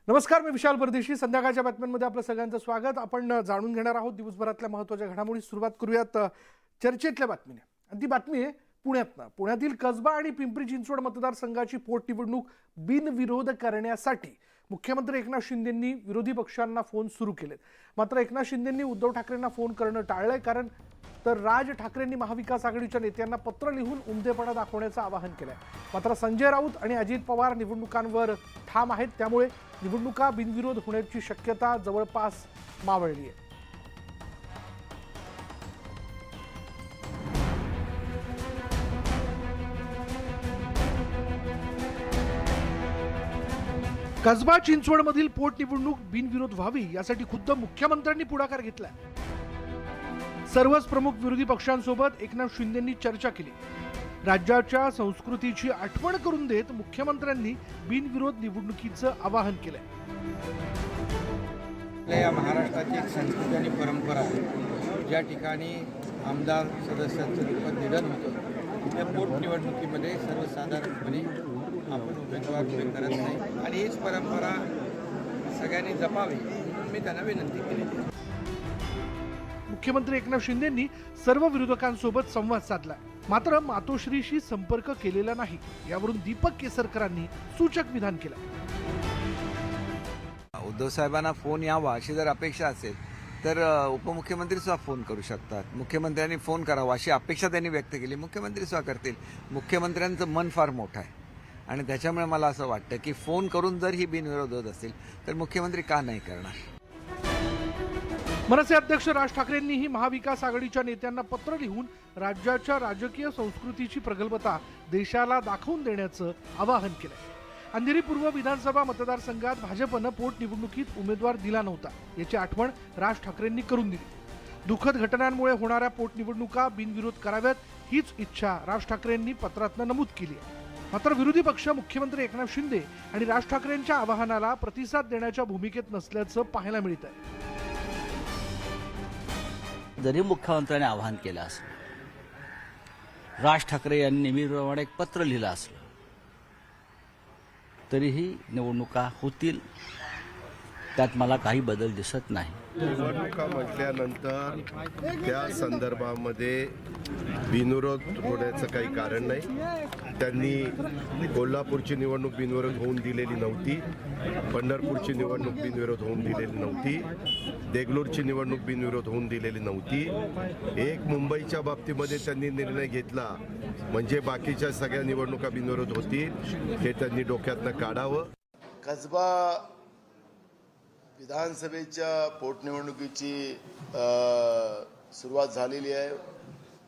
नमस्कार, मी विशाल परदेशी. संध्याकाळच्या बातम्यांमध्ये आपलं सगळ्यांचं स्वागत. आपण जाणून घेणार आहोत दिवसभरातल्या महत्त्वाच्या घडामोडी. सुरुवात करूयात चर्चेतल्या बातमीने. आणि ती बातमी आहे पुण्यातनं. पुण्यातील कसबा आणि पिंपरी चिंचवड मतदारसंघाची पोटनिवडणूक बिनविरोध करण्यासाठी मुख्यमंत्री एकनाथ शिंदेंनी विरोधी पक्षांना फोन सुरू केलेत. मात्र एकनाथ शिंदेंनी उद्धव ठाकरेंना फोन करणं टाळलंय. कारण तर राज ठाकरेंनी महाविकास आघाडीच्या नेत्यांना पत्र लिहून उमदेपणा दाखवण्याचं आवाहन केलंय. मात्र संजय राऊत आणि अजित पवार निवडणुकांवर ठाम आहेत. त्यामुळे निवडणुका बिनविरोध होण्याची शक्यता जवळपास मावळली आहे. कसबा चिंचवडमधील पोटनिवडणूक बिनविरोध व्हावी यासाठी खुद्द मुख्यमंत्र्यांनी पुढाकार घेतलाय. सर्वच प्रमुख विरोधी पक्षांसोबत एकनाथ शिंदेंनी चर्चा केली. राज्याच्या संस्कृतीची आठवण करून देत मुख्यमंत्र्यांनी बिनविरोध निवडणुकीचं आवाहन केलंय. आपल्या या महाराष्ट्राची एक संस्कृती आणि परंपरा आहे. ज्या ठिकाणी आमदार सदस्यांचं रूपात निधन होतं त्या पोटनिवडणुकीमध्ये सर्वसाधारणपणे आपण उमेदवार उभे करत नाही आणि हीच परंपरा सगळ्यांनी जपावी म्हणून मी त्यांना विनंती केली. मुख्यमंत्री एकनाथ शिंदेंनी सर्व विरोधकांसोबत संवाद साधला. मात्र मातोश्रीशी संपर्क केलेला नाही. यावरून दीपक केसरकरांनी सूचक विधान केलं. उद्धव साहेबांना फोन यावा अशी जर अपेक्षा असेल तर उपमुख्यमंत्री सुद्धा फोन करू शकतात. मुख्यमंत्र्यांनी फोन करावा अशी अपेक्षा त्यांनी व्यक्त केली. मुख्यमंत्री सुद्धा करतील. मुख्यमंत्र्यांचं मन फार मोठं आहे आणि त्याच्यामुळे मला असं वाटतं की फोन करून जर ही बिनविरोध होत असेल तर मुख्यमंत्री का नाही करणार. मनसे अध्यक्ष राज ठाकरेंनीही महाविकास आघाडीच्या नेत्यांना पत्र लिहून राज्याच्या राजकीय संस्कृतीची प्रगल्भता देशाला दाखवून देण्याचं आवाहन केलंय. अंधेरी पूर्व विधानसभा मतदारसंघात भाजपनं पोटनिवडणुकीत उमेदवार दिला नव्हता याची आठवण राज ठाकरेंनी करून दिली. दुःखद घटनांमुळे होणाऱ्या पोटनिवडणुका बिनविरोध कराव्यात हीच इच्छा राज ठाकरेंनी पत्रातनं नमूद केली आहे. मात्र विरोधी पक्ष मुख्यमंत्री एकनाथ शिंदे आणि राज ठाकरेंच्या आवाहनाला प्रतिसाद देण्याच्या भूमिकेत नसल्याचं पाहायला मिळत आहे. जरी मुख्यमंत्र्यांनी आवाहन केलं असलं, राज ठाकरे यांनी नेहमीप्रमाणे एक पत्र लिहिलं असलं तरीही निवडणुका होतील त्यात मला काही बदल दिसत नाही. निवडणुका म्हटल्यानंतर त्या संदर्भामध्ये बिनविरोध होण्याचं काही कारण नाही. त्यांनी कोल्हापूरची निवडणूक बिनविरोध होऊन दिलेली नव्हती. पंढरपूरची निवडणूक बिनविरोध होऊन दिलेली नव्हती. देगलूरची निवडणूक बिनविरोध होऊन दिलेली नव्हती. एक मुंबईच्या बाबतीमध्ये त्यांनी निर्णय घेतला म्हणजे बाकीच्या सगळ्या निवडणुका बिनविरोध होतील हे त्यांनी डोक्यातनं काढावं. कसबा विधानसभेच्या पोटनिवडणुकीची सुरुवात झालेली आहे.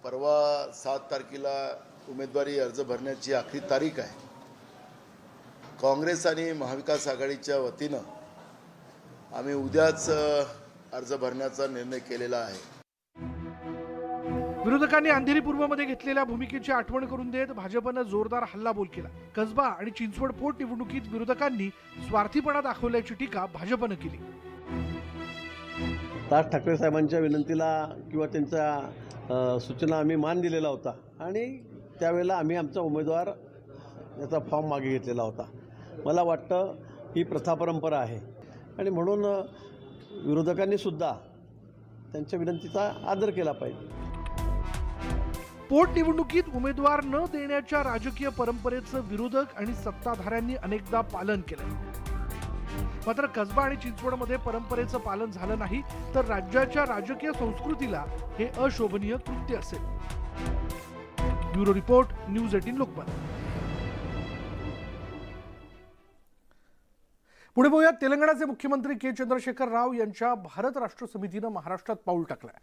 परवा 7 तारखेला उमेदवारी अर्ज भरण्याची आखरी तारीख आहे. काँग्रेस आणि महाविकास आघाडीच्या वतीनं आम्ही उद्याच अर्ज भरण्याचा निर्णय केलेला आहे. विरोधकांनी अंधेरी पूर्वमध्ये घेतलेल्या भूमिकेची आठवण करून देत भाजपनं जोरदार हल्लाबोल केला. कसबा आणि चिंचवड पोटनिवडणुकीत विरोधकांनी स्वार्थीपणा दाखवल्याची टीका भाजपनं केली. राज ठाकरे साहेबांच्या विनंतीला किंवा त्यांच्या सूचना आम्ही मान दिलेला होता आणि त्यावेळेला आम्ही आमचा उमेदवार याचा फॉर्म मागे घेतलेला होता. मला वाटतं ही प्रथा परंपरा आहे आणि म्हणून विरोधकांनी सुद्धा त्यांच्या विनंतीचा आदर केला पाहिजे. पोटनिवडणुकीत उमेदवार न देण्याच्या राजकीय परंपरेचं विरोधक आणि सत्ताधाऱ्यांनी अनेकदा पालन केलं. मात्र कसबा आणि चिंचवडमध्ये परंपरेचं पालन झालं नाही तर राज्याच्या राजकीय संस्कृतीला हे अशोभनीय कृत्य असेल. Bureau report, news 18 Lokmat. पुढे बघूयात तेलंगणाचे मुख्यमंत्री के चंद्रशेखर राव यांच्या भारत राष्ट्र समितीनं महाराष्ट्रात पाऊल टाकलंय.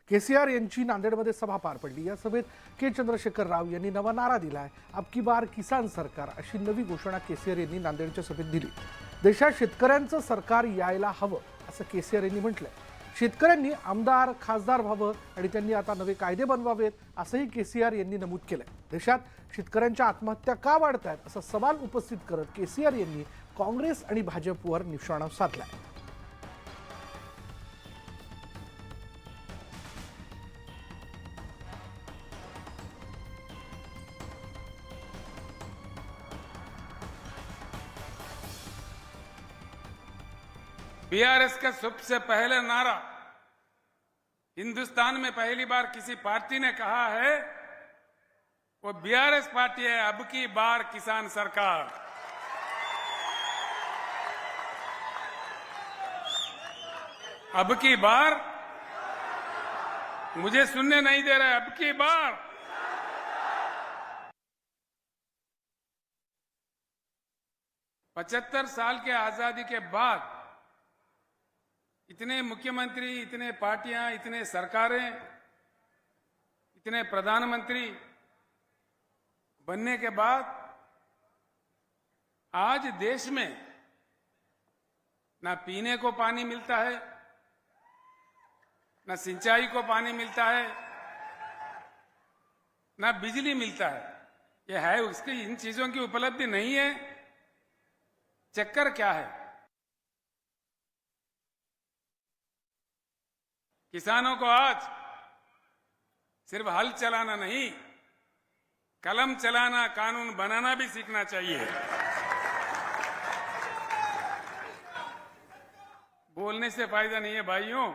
केसीआर यांची नांदेडमध्ये सभा पार पडली. या सभेत के चंद्रशेखर राव यांनी नवा नारा दिलाय. अब की बार किसान सरकार अशी नवी घोषणा केसीआर यांनी नांदेडच्या सभेत दिली. देशात शेतकऱ्यांचं सरकार यायला हवं असं केसीआर यांनी म्हटलंय. शेतकऱ्यांनी आमदार खासदार व्हावं आणि त्यांनी आता नवे कायदे बनवावेत असंही केसीआर यांनी नमूद केलंय. देशात शेतकऱ्यांच्या आत्महत्या का वाढत आहेत असा सवाल उपस्थित करत केसीआर यांनी काँग्रेस आणि भाजपवर निशाणा साधलाय. बीआरएस का सबसे पहले नारा हिंदुस्तान में पहली बार किसी पार्टी ने कहा है, वो बीआरएस पार्टी है, अब की बार किसान सरकार। अब की बार, मुझे सुनने नहीं दे रहे, अब की बार पचहत्तर साल के आजादी के बाद इतने मुख्यमंत्री, इतने पार्टियां, इतने सरकारें, इतने प्रधानमंत्री बनने के बाद आज देश में ना पीने को पानी मिलता है, ना सिंचाई को पानी मिलता है, ना बिजली मिलता है। यह है, उसकी इन चीजों की उपलब्धि नहीं है। चक्कर क्या है? किसानों को आज सिर्फ हल चलाना नहीं, कलम चलाना, कानून बनाना भी सीखना चाहिए। बोलने से फायदा नहीं है भाइयों,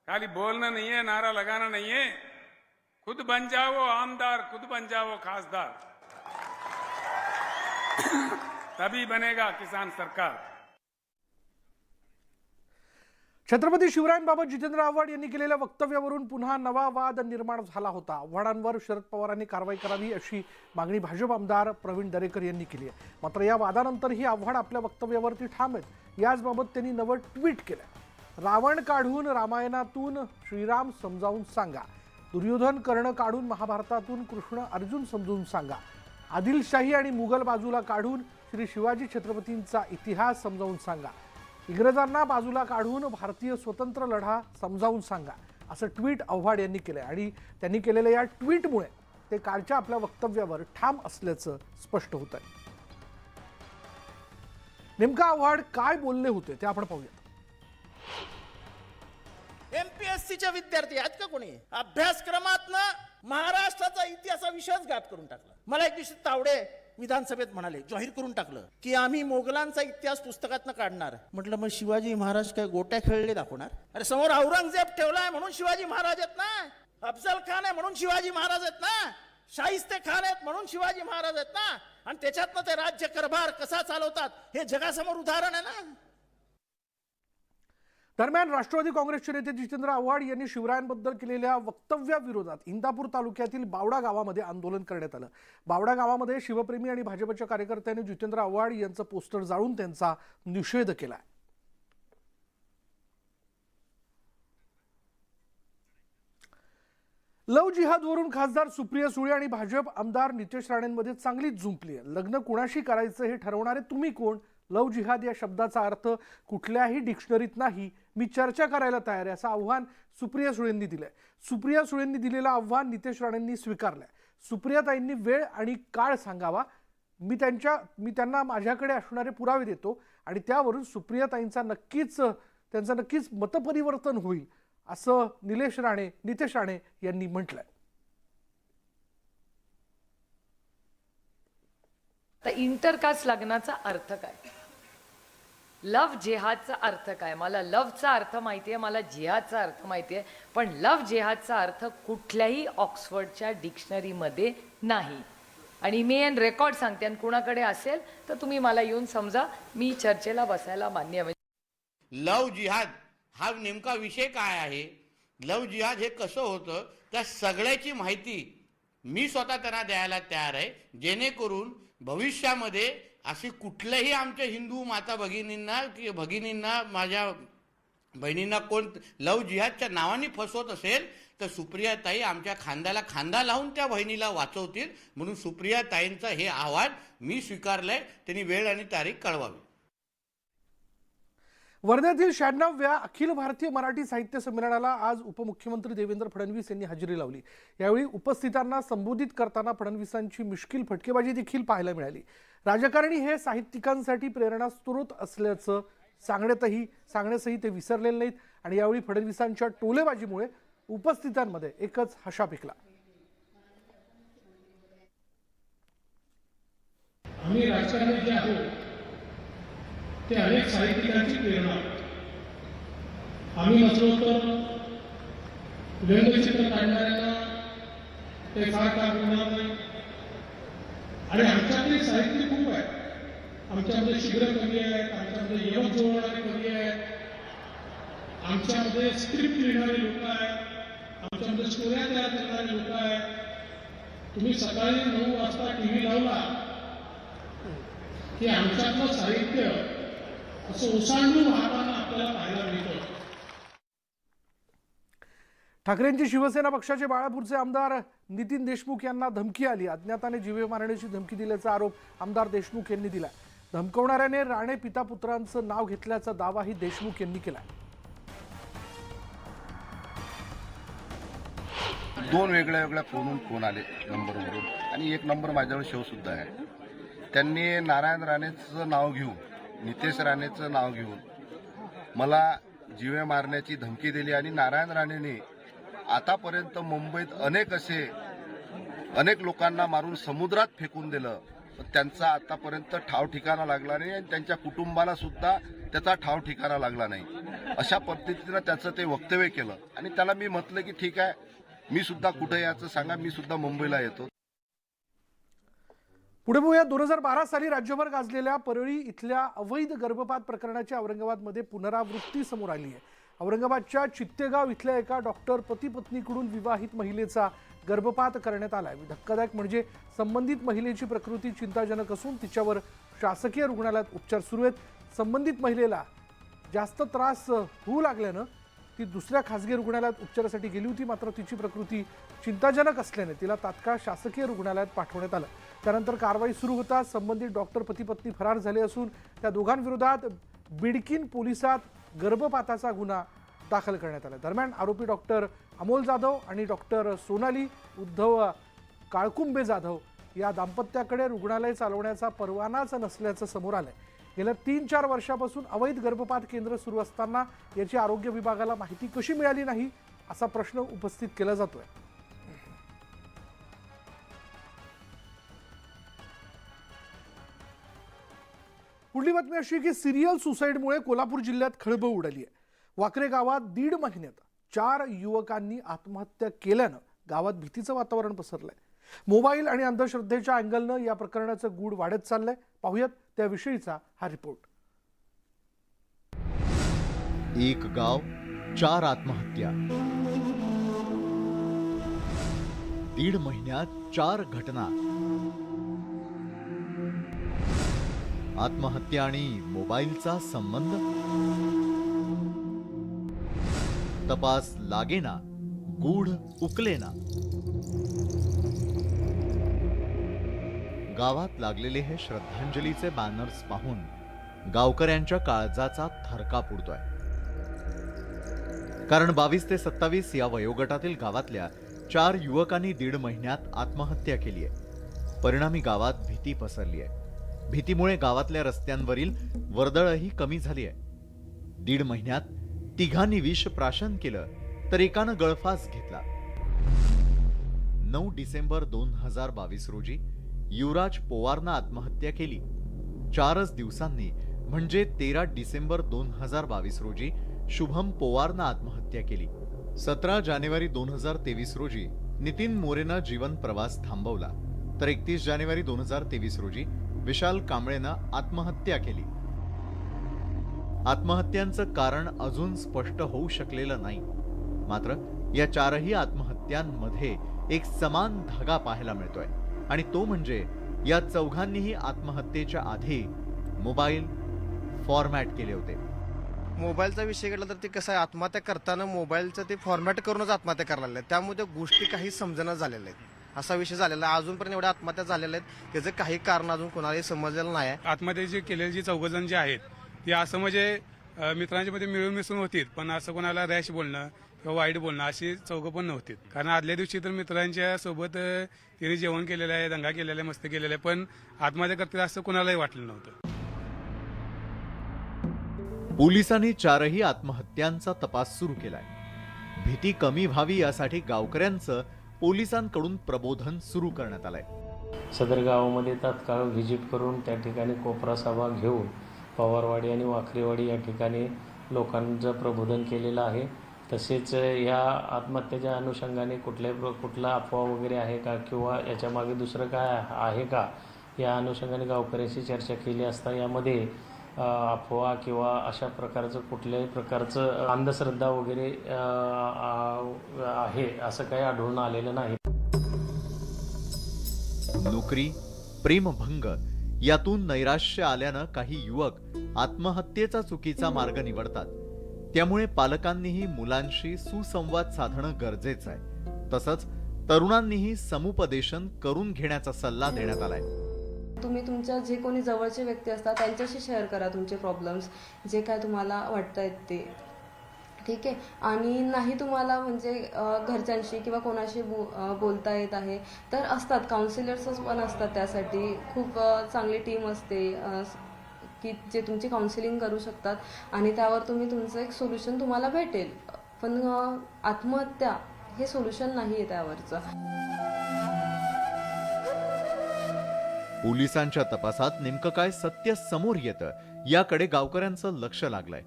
खाली बोलना नहीं है, नारा लगाना नहीं है। खुद बन जाओ आमदार, खुद बन जाओ खासदार, तभी बनेगा किसान सरकार। छत्रपती शिवरायांबाबत जितेंद्र आव्हाड यांनी केलेल्या वक्तव्यावरून पुन्हा नवा वाद निर्माण झाला होता। आव्हाडांवर शरद पवारांनी कारवाई करावी अशी मागणी भाजप आमदार प्रवीण दरेकर यांनी केली आहे। मात्र या वादानंतरही आव्हाड आपल्या वक्तव्यावरती ठाम आहेत। याचबाबत त्यांनी नवं ट्विट केलं। रावण काढून रामायणातून श्रीराम समजावून सांगा, दुर्योधन कर्ण काढून महाभारतातून कृष्ण अर्जुन समजून सांगा, आदिलशाही आणि मुघल बाजूला काढून श्री शिवाजी छत्रपतींचा इतिहास समजावून सांगा, इंग्रजांना बाजूला काढून भारतीय स्वतंत्र लढा समजावून सांगा, असं ट्विट आव्हाड यांनी केलंय। आणि त्यांनी केलेल्या या ट्विटमुळे ते कालच्या आपल्या वक्तव्यावर ठाम असल्याचं स्पष्ट होत आहे। नेमका आव्हाड काय बोलले होते ते आपण पाहूया। एमपीएससीचे विद्यार्थी आहेत का कोणी? अभ्यासक्रमातनं महाराष्ट्राचा इतिहास विषयच गायब करून टाकला। मला एक दिवशी तावडे विधानसभेत म्हणाले, जाहीर करून टाकलं की आम्ही मोगलांचा इतिहास पुस्तकातनं काढणार। म्हटलं मग शिवाजी महाराज काय गोट्या खेळले दाखवणार? अरे समोर औरंगजेब ठेवलाय म्हणून शिवाजी महाराज आहेत ना, अफजल खान आहे म्हणून शिवाजी महाराज आहेत ना, शाहिस्ते खान आहेत म्हणून शिवाजी महाराज आहेत ना, आणि त्याच्यातनं ते राज्य कारभार कसा चालवतात हे जगासमोर उदाहरण आहे ना। दरम्यान राष्ट्रवादी काँग्रेसचे नेते जितेंद्र आव्हाड यांनी शिवरायांबद्दल केलेल्या वक्तव्याविरोधात इंदापूर तालुक्यातील बावडा गावामध्ये आंदोलन करण्यात आलं। बावडा गावामध्ये शिवप्रेमी आणि भाजपच्या कार्यकर्त्यांनी जितेंद्र आव्हाड यांचं पोस्टर जाळून त्यांचा निषेध केला। लव जिहादवरून खासदार सुप्रिया सुळे आणि भाजप आमदार नितेश राणेंमध्ये चांगलीच जुंपली आहे। लग्न कुणाशी करायचं हे ठरवणारे तुम्ही कोण? लव जिहाद या शब्दाचा अर्थ कुठल्याही डिक्शनरीत नाही, मी चर्चा करायला तयार आहे, असं आव्हान सुप्रिया सुळेंनी दिलंय। सुप्रिया सुळेंनी दिलेलं आव्हान नितेश राणेंनी स्वीकारलंय। सुप्रियाताईंनी वेळ आणि काळ सांगावा, मी त्यांना माझ्याकडे असणारे पुरावे देतो आणि त्यावरून सुप्रियाताईंचा नक्कीच मतपरिवर्तन होईल, असं नितेश राणे यांनी म्हटलंय। तर इंटरकास्ट लग्नाचा अर्थ काय? लव जिहादचा अर्थ काय? मला लवचा अर्थ माहिती आहे, मला जिहादचा अर्थ माहिती आहे, पण लव जिहादचा अर्थ कुठल्याही ऑक्सफर्डच्या डिक्शनरीमध्ये नाही। आणि मी एन रेकॉर्ड सांगते, आणि कुणाकडे असेल तर तुम्ही मला येऊन समजा, मी चर्चेला बसायला मान्य आहे। लव जिहाद हा नेमका विषय काय आहे? लव जिहाद हे कसं होतं त्या सगळ्याची माहिती मी स्वतः त्यांना द्यायला तयार आहे, जेणेकरून भविष्यामध्ये अशी कुठल्याही आमच्या हिंदू माता भगिनींना माझ्या बहिणींना कोण लव जिहादच्या नावाने फसवत असेल तर सुप्रियाताई आमच्या खांद्याला खांदा लावून त्या बहिणीला वाचवतील। म्हणून सुप्रियाताईंचं हे आव्हान मी स्वीकारलंय, त्यांनी वेळ आणि तारीख कळवावी। वर्ध्यातील 96व्या अखिल भारतीय मराठी साहित्य संमेलनाला आज उपमुख्यमंत्री देवेंद्र फडणवीस यांनी हजेरी लावली। यावेळी उपस्थितांना संबोधित करताना फडणवीसांची मिश्किल फटकेबाजी देखील पाहायला मिळाली। राजकारणी हे साहित्यिकांसाठी प्रेरणास्रोत असल्याचं सांगण्यासही ते विसरलेले नाहीत आणि यावेळी फडणवीसांच्या टोलेबाजीमुळे उपस्थितांमध्ये एकच हशा पिकला। आम्ही राजकारणी जे आहोत ते अनेक साहित्यिकांची प्रेरणा. आम्ही नसलो तर व्यंगचित्र काढणाऱ्यांना ते फार काम करणार नाही. आणि आमच्याकडे साहित्य खूप आहे. आमच्यामध्ये शिग्र कवी आहेत, आमच्यामध्ये यमक जोडणारे कवी आहेत, आमच्यामध्ये स्क्रिप्ट लिहिणारे लोक आहेत, आमच्यामध्ये स्टोऱ्या तयार करणारे लोक आहेत. तुम्ही सकाळी 9 वाजता टीव्ही लावला की आमच्यातलं साहित्य असं ओसांडून वाहताना आपल्याला पाहायला मिळतं. ठाकरेंची शिवसेना पक्षाचे बाळापूरचे आमदार नितीन देशमुख यांना धमकी आली. अज्ञाताने जीवे मारण्याची धमकी दिल्याचा आरोप आमदार देशमुख यांनी दिला. धमकवणाऱ्याने राणे पिता पुत्रांचं नाव घेतल्याचा दावाही देशमुख यांनी केला. 2 वेगळ्या फोन आले नंबरवरून आणि एक नंबर माझ्यावर शो सुद्धा आहे. त्यांनी नारायण राणेचं नाव घेऊन, नितेश राणेचं नाव घेऊन मला जीवे मारण्याची धमकी दिली. आणि नारायण राणेने आतापर्यंत मुंबईत अनेक लोकांना मारून समुद्रात फेकून दिलं. त्यांचा आतापर्यंत ठाव ठिकाणा लागला नाही आणि त्यांच्या कुटुंबाला सुद्धा त्याचा ठाव ठिकाणा लागला नाही. अशा पद्धतीनं त्याचं ते वक्तव्य केलं आणि त्याला मी म्हटलं की ठीक आहे, मी सुद्धा कुठे याचं सांगा, मी सुद्धा मुंबईला येतो. पुढे बघूया. 2012 साली राज्यभर गाजलेल्या परळी इथल्या अवैध गर्भपात प्रकरणाची औरंगाबादमध्ये पुनरावृत्ती समोर आली आहे. औरंगाबादच्या चित्तेगाव इथल्या एका डॉक्टर पती पत्नीकडून विवाहित महिलेचा गर्भपात करण्यात आलाय. धक्कादायक म्हणजे संबंधित महिलेची प्रकृती चिंताजनक असून तिच्यावर शासकीय रुग्णालयात उपचार सुरू आहेत. संबंधित महिलेला जास्त त्रास होऊ लागल्यानं ती दुसऱ्या खासगी रुग्णालयात उपचारासाठी गेली होती. मात्र तिची प्रकृती चिंताजनक असल्याने तिला तात्काळ शासकीय रुग्णालयात पाठवण्यात आलं. त्यानंतर कारवाई सुरू होता संबंधित डॉक्टर पती पत्नी फरार झाले असून त्या दोघांविरोधात बिडकीन पोलिसात गर्भपाताचा गुन्हा दाखल करण्यात आला. दरम्यान आरोपी डॉक्टर अमोल जाधव आणि डॉक्टर सोनाली उद्धव काळकुंबे जाधव या दाम्पत्याकडे रुग्णालय चालवण्याचा परवानाच नसल्याचं समोर आलंय. गेल्या 3-4 वर्षापासून अवैध गर्भपात केंद्र सुरू असताना याची आरोग्य विभागाला माहिती कशी मिळाली नाही असा प्रश्न उपस्थित केला जातोय. पुढली बातमी अशी की सिरियल सुसाईडमुळे कोल्हापूर जिल्ह्यात खळबळ उडाली आहे. वाकरे गावात 1.5 महिन्यात 4 युवकांनी आत्महत्या केल्यानं गावात भीतीचं वातावरण पसरलंय. मोबाईल आणि अंधश्रद्धेच्या अँगलनं या प्रकरणाचं गूढ वाढत चाललंय. पाहूयात त्याविषयीचा हा रिपोर्ट. एक गाव 4 आत्महत्या. 1.5 महिन्यात 4 घटना. आत्महत्या आणि मोबाईलचा संबंध. तपास लागेना, गूढ उकलेना. गावात लागलेले हे श्रद्धांजलीचे बॅनर्स पाहून गावकऱ्यांच्या काळजाचा थरकाप उडतोय. कारण 22 ते 27 या वयोगटातील गावातल्या 4 युवकांनी 1.5 महिन्यात आत्महत्या केली आहे. परिणामी गावात भीती पसरली आहे. भीतीमुळे गावातल्या रस्त्यांवरील वर्दळही कमी झाली आहे. 1.5 महिन्यात 3घांनी विष प्राशन केलं तर एकानं गळफास घेतला. 9 डिसेंबर 2022 रोजी युवराज पोवारनं आत्महत्या केली. 4च दिवसांनी म्हणजे 13 डिसेंबर 2022 रोजी शुभम पोवारनं आत्महत्या केली. 17 जानेवारी 2023 रोजी नितीन मोरेनं जीवन प्रवास थांबवला तर 31 जानेवारी 2023 रोजी विशाल कांबळेनं आत्महत्या केली. आत्महत्यांचं कारण अजून स्पष्ट होऊ शकलेलं नाही. मात्र या 4ही आत्महत्यांमध्ये एक समान धागा पाहायला मिळतोय आणि तो म्हणजे या 4घांनीही आत्महत्येच्या आधी मोबाईल फॉर्मॅट केले होते. मोबाईलचा विषय केला तर ते कसं आहे, आत्महत्या करताना मोबाईलचं ते फॉर्मॅट करूनच आत्महत्या करायला लागल्या. त्यामुळे गोष्टी काही समजणं झालेल्या आहेत. असा विषय झालेला आहे. अजूनपर्यंत एवढ्या आत्महत्या झालेल्या आहेत त्याचं काही कारण अजून कोणालाही समजलेलं नाही आहे. आत्महत्या जे केलेले जे 4 जण जे आहेत ते असं म्हणजे मित्रांच्या मध्ये मिळून मिसळून होतील, पण असं कोणाला रॅश बोलणं किंवा वाईट बोलणं अशी 4 पण नव्हती. कारण आदल्या दिवशी तर मित्रांच्या सोबत तिने जेवण केलेलं आहे, दंगा केलेला आहे, मस्ती केलेला आहे, पण आत्महत्या करतील असं कोणालाही वाटलं नव्हतं. पोलिसांनी 4ही आत्महत्यांचा तपास सुरू केलाय. भीती कमी व्हावी यासाठी गावकऱ्यांचं पोलिसांकडून प्रबोधन सुरू करण्यात आलंय. सदर गावामध्ये तात्काळ व्हिजिट करून त्या ठिकाणी कोपरा सभा घेऊन पवारवाडी आणि वाखरीवाडी या ठिकाणी लोकांचं प्रबोधन केलेलं आहे. तसेच या आत्महत्येच्या अनुषंगाने कुठला अफवा वगैरे आहे का किंवा याच्यामागे दुसरं काय आहे का या अनुषंगाने गावकऱ्याशी चर्चा केली असता यामध्ये अफवा किंवा अशा प्रकारचं कुठल्याही प्रकारचं अंधश्रद्धा वगैरे आहे असं काही आढळून आलेलं नाही. नोकरी, प्रेमभंग यातून नैराश्य आल्यानं काही युवक आत्महत्येचा चुकीचा मार्ग निवडतात. त्यामुळे पालकांनीही मुलांशी सुसंवाद साधणं गरजेचं आहे. तसंच तरुणांनीही समुपदेशन करून घेण्याचा सल्ला देण्यात आलाय. तुम्ही तुमच्या जे कोणी जवळचे व्यक्ती असतात त्यांच्याशी शेअर करा तुमचे प्रॉब्लेम्स, जे काय तुम्हाला वाटतायत ते, ठीक आहे. आणि नाही तुम्हाला म्हणजे घरच्यांशी किंवा कोणाशी बोलता येत आहे तर असतात काउन्सिलर्स पण असतात, त्यासाठी खूप चांगली टीम असते की जे तुमची काउन्सिलिंग करू शकतात आणि त्यावर तुम्ही तुमचं एक सोल्युशन तुम्हाला भेटेल. पण आत्महत्या हे सोल्युशन नाही आहे त्यावरचं. पोलिसांच्या तपासात नेमकं काय सत्य समोर येतं याकडे गावकऱ्यांचं लक्ष लागलंय.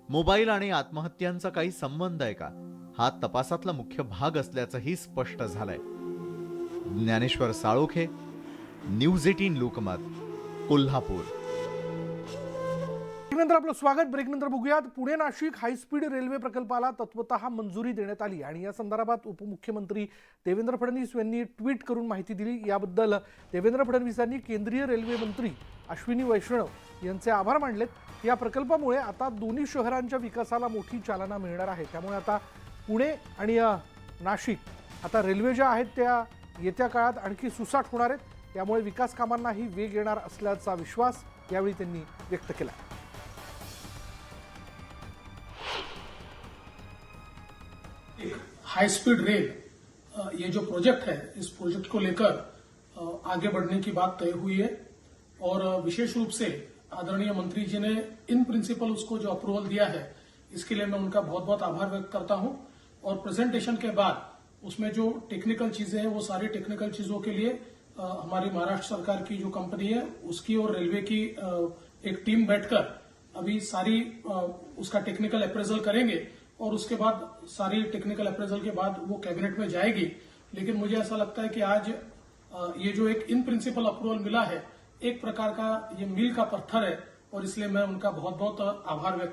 मोबाईल आणि आत्महत्यांचा काही संबंध आहे का हा तपासातला मुख्य भाग असल्याचंही स्पष्ट झालंय. ज्ञानेश्वर साळोखे, न्यूज 18 लोकमत, कोल्हापूर. ब्रेकनंतर आपलं स्वागत. ब्रेकनंतर बघूयात, पुणे नाशिक हायस्पीड रेल्वे प्रकल्पाला तत्वतः मंजुरी देण्यात आली आणि या संदर्भात उपमुख्यमंत्री देवेंद्र फडणवीस यांनी ट्विट करून माहिती दिली. याबद्दल देवेंद्र फडणवीसांनी केंद्रीय रेल्वे मंत्री अश्विनी वैष्णव यांचे आभार मानलेत. या प्रकल्पामुळे आता दोन्ही शहरांच्या विकासाला मोठी चालना मिळणार आहे. त्यामुळे आता पुणे आणि नाशिक आता रेल्वे ज्या आहेत त्या येत्या काळात आणखी सुसाट होणार आहेत. त्यामुळे विकास कामांनाही वेग येणार असल्याचा विश्वास यावेळी त्यांनी व्यक्त केला. हाई स्पीड रेल ये जो प्रोजेक्ट है, इस प्रोजेक्ट को लेकर आगे बढ़ने की बात तय हुई है और विशेष रूप से आदरणीय मंत्री जी ने इन प्रिंसिपल उसको जो अप्रूवल दिया है इसके लिए मैं उनका बहुत बहुत आभार व्यक्त करता हूं. और प्रेजेंटेशन के बाद उसमें जो टेक्निकल चीजें हैं वो सारी टेक्निकल चीजों के लिए हमारी महाराष्ट्र सरकार की जो कंपनी है उसकी और रेलवे की एक टीम बैठकर अभी सारी उसका टेक्निकल अप्रेजल करेंगे और उसके बाद सारी टेक्निकल अप्रेजल के बाद वो कैबिनेट में जाएगी. लेकिन मुझे ऐसा लगता है कि आज ये जो एक इन प्रिंसिपल अप्रूवल मिला है एक प्रकार का ये मील का पत्थर है और इसलिए मैं उनका बहुत बहुत आभार व्यक्त